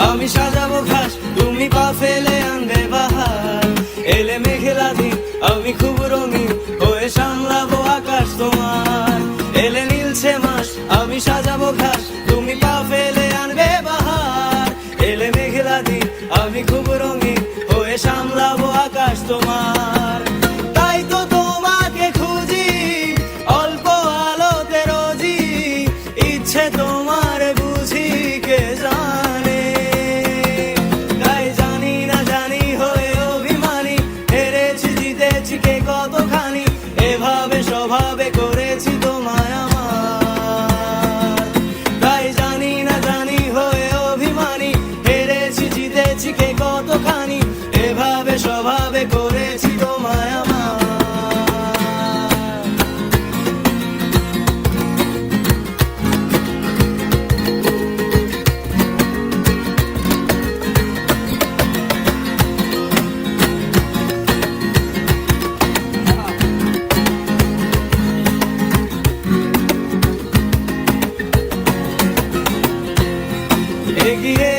আমি সাজাবো ঘাস, তুমি পা ফেলে আনবে বাহার। এলে মেঘলা দিন, আমি খুব রঙিন হয়ে সামলাবো আকাশ তোমার। এলে নীলছে মাস, আমি সাজাবো ঘাস, তুমি পা ফেলে আনবে বাহার। এলে মেঘলা দিন, আমি খুব রঙিন হয়ে সামলাবো আকাশ তোমার। তাই তো তোমাকে খুঁজি অল্প আলোতে রোজি, ইচ্ছে তোমার বুঝি কে জানে। তাই জানি না জানি হয়ে অভিমানী, হেরেছি জিতেছি কে কতখানি, এভাবে স্বভাবে করেছি তোমায় আমার। তাই জানি না জানি হয়ে অভিমানী, হেরেছি জিতেছি কে কতখানি, এভাবে স্বভাবে করেছি তোমায় আমার। এগিয়ে